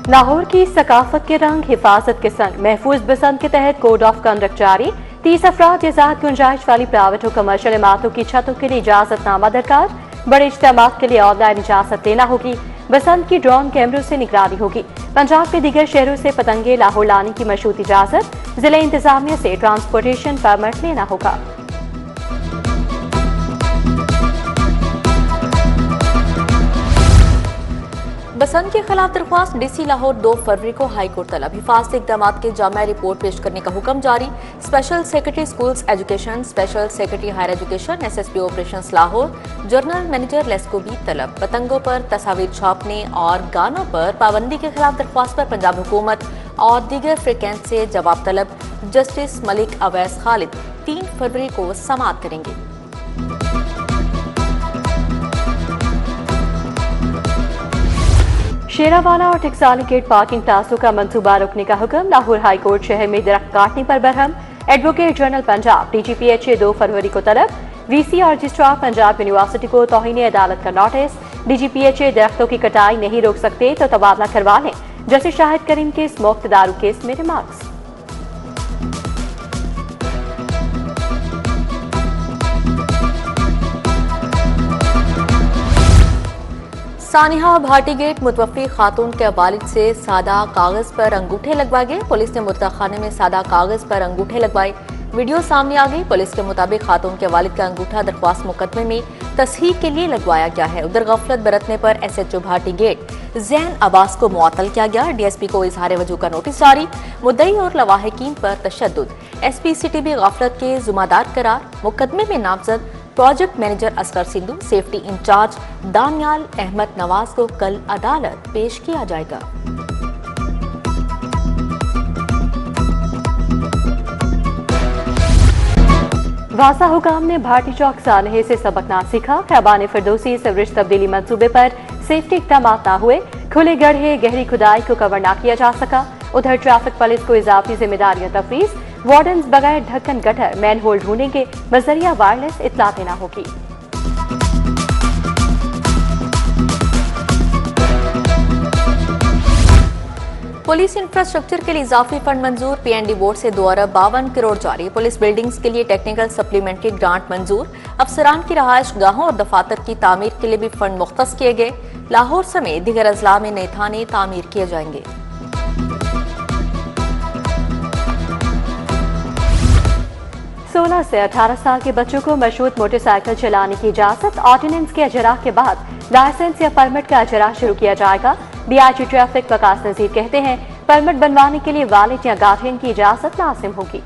लाहौर की सकाफत के रंग हिफाजत के संग महफूज बसंत के तहत कोड ऑफ कंडक्ट जारी। 30 अफराद या ज़्यादा गुंजाइश वाली प्राइवेट और कमर्शियल इमारतों की छतों के लिए इजाजतनामा दरकार। बड़े इज्तिमात के लिए ऑनलाइन इजाजत लेना होगी। बसंत की ड्रोन कैमरों से निगरानी होगी। पंजाब के दीगर शहरों से पतंगे लाहौर लाने की मशरूत इजाजत। जिले इंतजामिया से ट्रांसपोर्टेशन परमिट लेना होगा। बसंत के खिलाफ दरख्वास्त डीसी लाहौर 2 फरवरी को हाई कोर्ट तलब। हिफाजती इक़दाम के जामिया रिपोर्ट पेश करने का हुक्म जारी। Special secretary schools education, special secretary higher education, SSP operations Lahore, general manager LESCO भी तलब। पतंगों पर तस्वीर छापने और गानों पर पाबंदी के खिलाफ दरख्वास्त पर पंजाब हुकूमत और दीगर फ्रिकेंस से जवाब तलब। जस्टिस मलिक अवैस खालिद 3 फरवरी को समाअत करेंगे। शेरावाला और टिक्साली गेट पार्किंग प्लाजों का मंसूबा रोकने का हुक्म। लाहौर हाई कोर्ट शहर में दरख्त काटने पर Barham. Advocate general Punjab DGPH 2 फरवरी को तलब। VC और रजिस्ट्रार पंजाब यूनिवर्सिटी को तौहीन अदालत का नोटिस। DGPH दरख्तों की कटाई नहीं रोक सकते तो तबादला करवा लें। जस्टिस शाहिद करीम के स्मोक तदारू केस में रिमार्क्स। सानिहा भाटीगेट मुतवफ़ी खातून के वालिद से सादा कागज पर अंगूठे लगवाए गए। पुलिस ने मुर्दा खाने में सादा कागज पर अंगूठे लगवाए। वीडियो सामने आ गई। पुलिस के मुताबिक खातून के वालिद का अंगूठा दरख्वास्त मुकदमे में तस्हीह के लिए लगवाया गया है। उधर गफलत बरतने पर SHO भाटीगेट ज़ैन अब्बास को मुअत्तल किया गया। DSP को इजहार वजू का नोटिस जारी। मुद्दई और लवाहिकीन पर तशद्दुद। SP CTB गफलत के जुम्मेदार करार। मुकदमे में नामजद project manager Asghar Sindhu, safety incharge Daniyal Ahmed Nawaz को कल अदालत पेश किया जाएगा। वासा हुकाम ने भाटी चौक सानहे से सबक ना सीखा। खैबान फिरदौसी सिवरेज तब्दीली मंसूबे पर सेफ्टी इक़दाम ना हुए। खुले गड्ढे गहरी खुदाई को कवर ना किया जा सका। उधर ट्रैफिक पुलिस को इजाफी जिम्मेदारियां तफवीज़। वार्डन्स बगैर ढक्कन गटर मैन होल ढूंढेंगे। बजरिया वायरलेस इत्तला देना होगी। पुलिस इंफ्रास्ट्रक्चर के लिए इजाफी फंड मंजूर। PND बोर्ड से 2 अरब 52 करोड़ जारी। पुलिस बिल्डिंग्स के लिए टेक्निकल सप्लीमेंट्री ग्रांट मंजूर। अफसरान की रहायश गाहों और दफातर की तामीर के लिए भी फंड मुख्तस किए गए। लाहौर समेत दीगर अजला में नए थाने तामीर किए जाएंगे। 16 से 18 साल के बच्चों को मशरूत मोटरसाइकिल चलाने की इजाजत। ऑर्डिनेंस के अजरा के बाद लाइसेंस या परमिट का अजरा शुरू किया जाएगा। DIG ट्रैफिक वकास नजीर कहते हैं परमिट बनवाने के लिए वालिद या गार्डियन की इजाजत लाजिम होगी।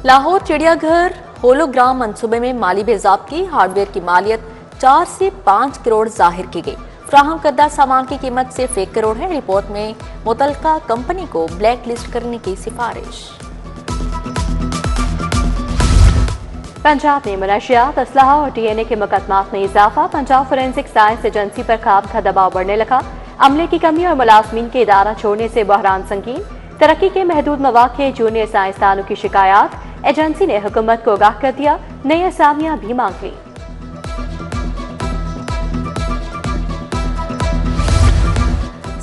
लाहौर चिड़ियाघर होलोग्राम मंसूबे में माली बेज़ाब्ती। हार्डवेयर की मालियत 4 से 5 करोड़ जाहिर की गई। फ्राहम करदा सामान की कीमत सिर्फ 1 करोड़ है। रिपोर्ट में मुतलका कंपनी को ब्लैक लिस्ट करने की सिफारिश। पंजाब में मनशियात, असलहा और DNA के मुकदमात में इजाफा। पंजाब फोरेंसिक साइंस एजेंसी पर खाब का दबाव बढ़ने लगा। अमले की कमी और मुलाजमीन के इदारा छोड़ने से बहरान संगीन। तरक्की के महदूद मौके जूनियर साइंसदानों की शिकायत। एजेंसी ने हुकूमत को आगाह कर दिया। नई असामियां भी मांग ली।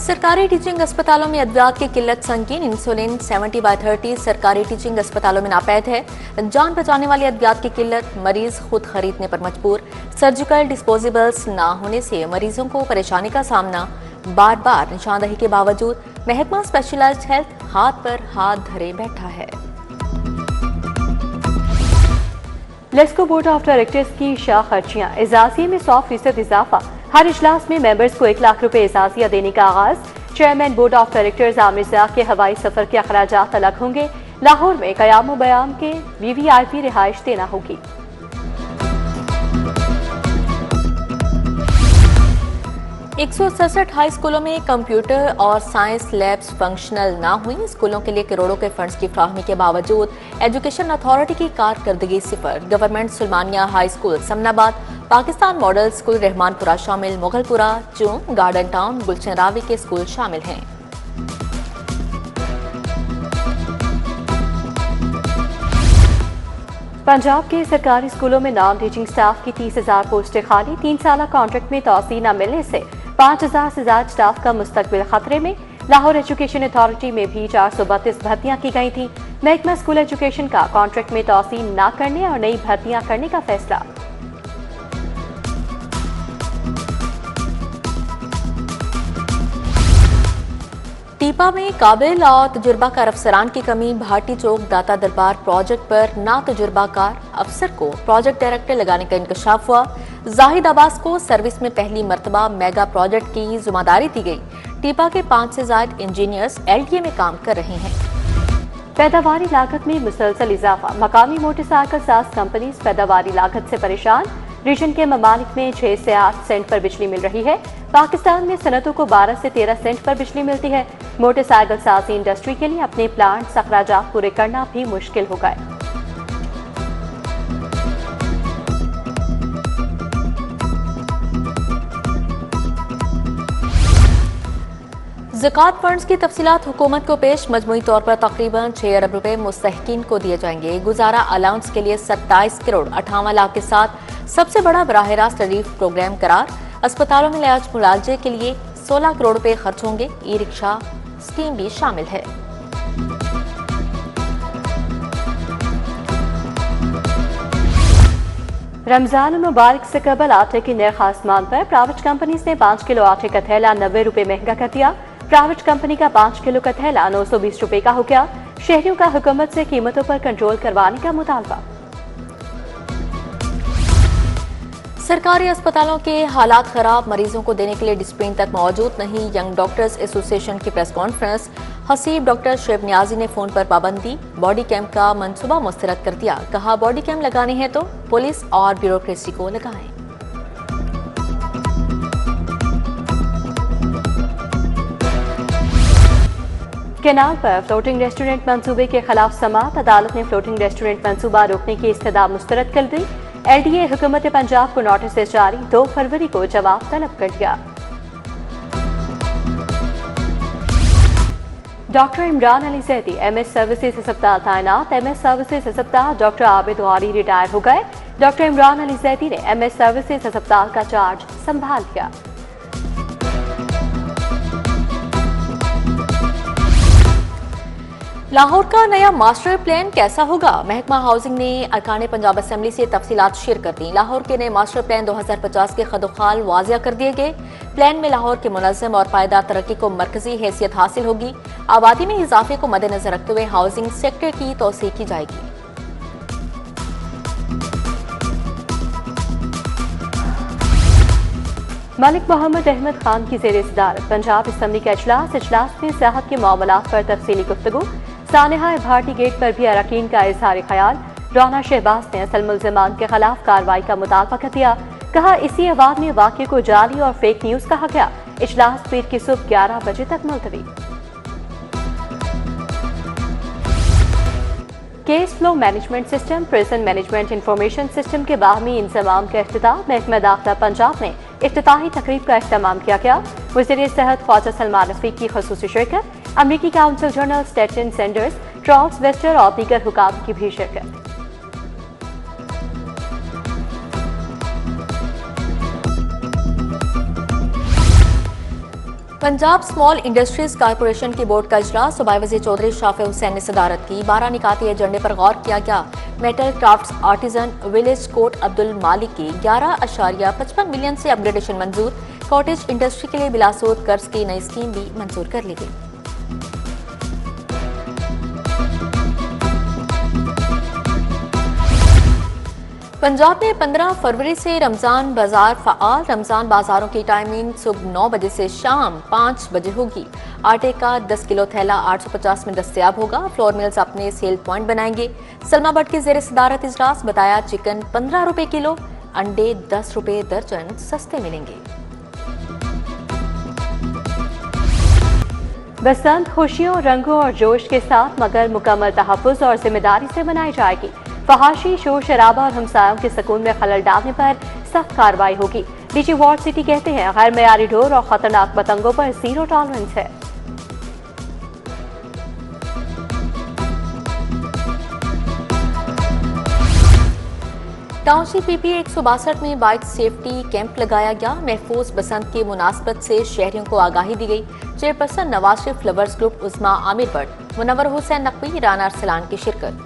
सरकारी टीचिंग अस्पतालों में अद्वियात की किल्लत संगीन। इंसुलिन 70/30 सरकारी टीचिंग अस्पतालों में नापैद है। जान बचाने वाली अद्वियात की किल्लत, मरीज खुद खरीदने पर मजबूर। सर्जिकल डिस्पोजेबल्स ना होने से मरीजों को परेशानी का सामना। बार बार निशानदही के बावजूद महकमा स्पेशलाइज्ड हेल्थ हाथ पर हाथ धरे बैठा है। लेस्को बोर्ड ऑफ डायरेक्टर्स की शाह खर्चियां। एजाजिये में 100% इजाफा। हर इजलास में मेंबर्स को 1 लाख रुपए एजाजिया देने का आगाज। Chairman board of directors Amir Zia के हवाई सफर के अखराजात अलग होंगे। लाहौर में कयाम बयाम के VVIP रिहाइश देना होगी। 167 हाई स्कूलों में कंप्यूटर और साइंस लैब्स फंक्शनल ना हुई। स्कूलों के लिए करोड़ों के फंड्स की फ्राहमी के बावजूद एजुकेशन अथॉरिटी की कारकर्दगी सिफर। Government Sulemania high school Samanabad, Pakistan model school Rehmanpura शामिल, मुगलपुरा, चून, गार्डन टाउन, गुलशन रावी के स्कूल शामिल हैं। पंजाब के सरकारी स्कूलों में नॉन टीचिंग स्टाफ की 30,000 पोस्टें खाली। 3 साल कॉन्ट्रैक्ट में तोसी न मिलने से 5,000 से ज्यादा स्टाफ का मुस्तकबिल खतरे में। लाहौर एजुकेशन अथॉरिटी में भी 432 भर्तियां की गई थी। महकमा स्कूल एजुकेशन का कॉन्ट्रैक्ट में तोसी न करने और नई भर्तियां करने का फैसला। टीपा में काबिल और तजुर्बाकार अफसरान की कमी। भाटी चौक दाता दरबार प्रोजेक्ट पर ना तजुर्बाकार अफसर को प्रोजेक्ट डायरेक्टर लगाने का इंकशाफ हुआ। जाहिद अब्बास को सर्विस में पहली मर्तबा मेगा प्रोजेक्ट की जिम्मेदारी दी गई। टीपा के 5 से ज्यादा इंजीनियर्स LTA में काम कर रहे हैं। पैदावारी लागत में मुसलसल इजाफा। मकामी मोटरसाइकिल साज कंपनीज पैदावारी लागत से परेशान। रीजन के ममालिक में 6 से 8 सेंट पर बिजली मिल रही है। पाकिस्तान में सनतों को 12 से 13 सेंट पर बिजली मिलती है। मोटरसाइकिल साजी इंडस्ट्री के लिए अपने प्लांट अखराजात पूरे करना भी मुश्किल हो गए। ज़कात फंड्स की तफसीलात हुकूमत को पेश। मजमूई तौर पर तकरीबन 6 अरब रुपए मुस्तहिकीन को दिए जाएंगे। गुजारा अलाउंस के लिए 27 करोड़ 58 लाख के साथ सबसे बड़ा बराह रास्त रिलीफ प्रोग्राम करार। अस्पतालों में इलाज मुआवजे के लिए 16 करोड़ रुपए खर्च होंगे। ई रिक्शा स्कीम भी शामिल है। रमजान मुबारक से कबल आटे की नर्ख आसमान पर। प्राइवेट कंपनी ने 5 किलो आटे का थैला 90 रुपए महंगा कर दिया। प्राइवेट कंपनी का 5 किलो का थैला 920 रुपए का हो गया। शहरियों का हुकूमत से कीमतों पर कंट्रोल करवाने का मुतालबा। सरकारी अस्पतालों के हालात खराब। मरीजों को देने के लिए डिस्प्लिन तक मौजूद नहीं। यंग डॉक्टर्स एसोसिएशन की प्रेस कॉन्फ्रेंस। हसीब डॉक्टर शेब नियाजी ने फोन पर पाबंदी। बॉडी कैंप का मंसूबा मुस्तरद कर दिया। कहा बॉडी कैंप लगाने हैं तो पुलिस और ब्यूरोक्रेसी को लगाएं। केनाल पर फ्लोटिंग रेस्टोरेंट मंसूबे के खिलाफ समाअत। अदालत ने फ्लोटिंग रेस्टोरेंट मंसूबा रोकने की इस्तदा मुस्तरद कर दी। LTA हुकूमत पंजाब को नोटिस जारी। 2 फरवरी को जवाब तलब कर दिया। Doctor Imran Ali Zaidi MS services अस्पताल तैनात। MS सर्विसेज अस्पताल डॉक्टर आबिद वारी रिटायर हो गए। डॉक्टर इमरान अली जैदी ने MS सर्विसेज अस्पताल का चार्ज संभाल लिया। लाहौर का नया मास्टर प्लान कैसा होगा? महकमा हाउसिंग ने अरकान पंजाब असेंबली से तफसीलात शेयर कर दी। लाहौर के नए मास्टर प्लान 2050 के खदोखाल वाजिया कर दिए गए। प्लान में लाहौर के मुनज़्ज़म और पायदार तरक्की को मरकजी हैसियत हासिल होगी। आबादी में इजाफे को मद्देनजर रखते हुए हाउसिंग सेक्टर की तोसी की जाएगी। मलिक मोहम्मद अहमद खान की जेर सदारत पंजाब असेंबली का इजलास में सियाहत के मामलात पर तफसीली गुफ्तगू। सानिहा भाटी गेट पर भी अरकान का इजहार ख्याल। राना शहबाज ने असल मुल्ज़िमान के खिलाफ कार्रवाई का मुतालबा कर दिया। कहा इसी आवाज में वाक़े को जाली और फेक न्यूज कहा गया। इजलास पीर की सुबह 11 बजे तक मुलतवी। Case flow management system prison management information system के बाहमी इंतजाम का इफ्तिताह। महकमा दाखिला पंजाब में इफ्तिताही तकरीब का इख्तिताम किया गया। वज़ीर सेहत ख्वाजा सलमान रफीक की ख़ुसूसी शिरकत। अमरीकी council general Staten Sanders, Charles Wester और दीगर हुकाम की भी शिरकत। पंजाब स्मॉल इंडस्ट्रीज कारपोरेशन की बोर्ड का इजलास। सूबाई वज़ीर चौधरी शाफे हुसैन ने सदारत की। 12 निकाती एजेंडे पर गौर किया गया। Metal crafts artisan village Kot Abdul Malik की 11.55 मिलियन से अपग्रेडेशन मंजूर। कॉटेज इंडस्ट्री के लिए बिलासूद कर्ज की नई स्कीम भी मंजूर कर ली गई। पंजाब में 15 फरवरी से रमजान बाजार फ़आल। रमजान बाजारों की टाइमिंग सुबह 9 बजे से शाम 5 बजे होगी। आटे का 10 किलो थैला 850 में दस्तयाब होगा। फ्लोर मिल्स अपने सेल पॉइंट बनाएंगे। सलमा भट्ट की जेर सदारत इजलास। बताया चिकन 15 रुपए किलो, अंडे 10 रुपए दर्जन सस्ते मिलेंगे। बसंत खुशियों, रंगों और जोश के साथ मगर मुकम्मल तहफ़्फ़ुज़ और जिम्मेदारी से मनाई जाएगी। फहाशी, शोर शराबा और हमसायों के सुकून में खलल डालने पर सख्त कार्रवाई होगी। डीजी वार्ड सिटी कहते हैं गैर मयारी ढोर और खतरनाक पतंगों पर 0 टॉलरेंस है। टाउनशिप पीपी 162 में बाइक सेफ्टी कैंप लगाया गया। महफूज बसंत की मुनासबत से शहरियों को आगाही दी गई। Chairperson Nawaz Sharif lovers group उस्मा आमिर भट्ट, मुनव्वर हुसैन नकवी, राना अरसलान की शिरकत।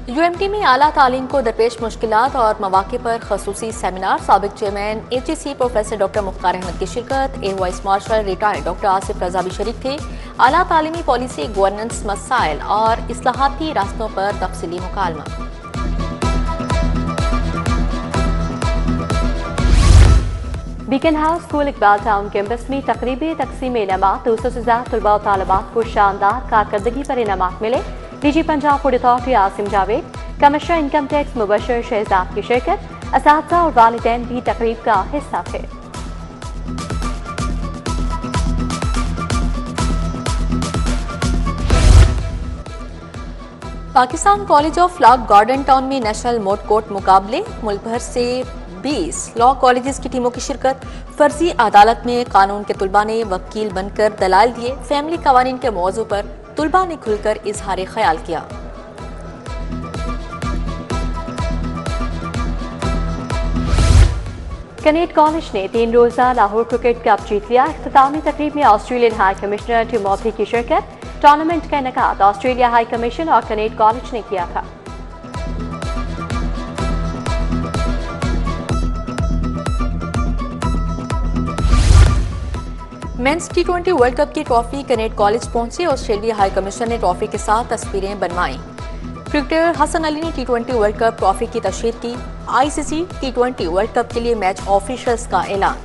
यूएमटी में आला तालीम को दरपेश मुश्किलात और मौके पर खसूसी सेमिनार। साबिक chairman HEC professor doctor Mukhtar Ahmed की शिरकत। Air vice marshal retired doctor Asif Raza भी शरीक थे। आला तालीमी पॉलिसी, गवर्नेंस मसाइल और इस्लाहाती रास्तों पर तफसीली मुकालमा। Beaconhouse school Iqbal town campus में तकरीबी तकसीम इनामात। 200 से ज्यादा तलबा और तालिबात को शानदार कारकर्दगी पर इनामात मिले। DG Punjab food authority Asim Javed, commissioner income tax Mubashar Shahzad की शिरकत। असातिज़ा और वालिदैन भी तकरीब का हिस्सा थे। Pakistan college of law garden town में नेशनल मोट कोर्ट मुकाबले। मुल्क भर से 20 लॉ कॉलेजेस की टीमों की शिरकत। फर्जी अदालत में कानून के तुलबा ने वकील बनकर दलाल दिए। फैमिली कवानीन के मौजू पर तुलबा ने खुलकर इजहार ख्याल किया। कनेट कॉलेज ने 3 रोजा लाहौर क्रिकेट कप जीत लिया। इख्तितामी तकरीब में ऑस्ट्रेलियन हाई कमिश्नर टिमोथी की शिरकत। टूर्नामेंट का इनेकाद ऑस्ट्रेलिया हाई कमीशन और कनेट कॉलेज ने किया था। मेंस T20 वर्ल्ड कप की ट्रॉफी कनेट कॉलेज पहुंची। ऑस्ट्रेलिया हाई कमीशन ने ट्रॉफी के साथ तस्वीरें बनवाई। क्रिकेटर हसन अली ने T20 वर्ल्ड कप ट्रॉफी की तशहीर की। आईसीसी T20 वर्ल्ड कप के लिए मैच ऑफिशियल्स का ऐलान।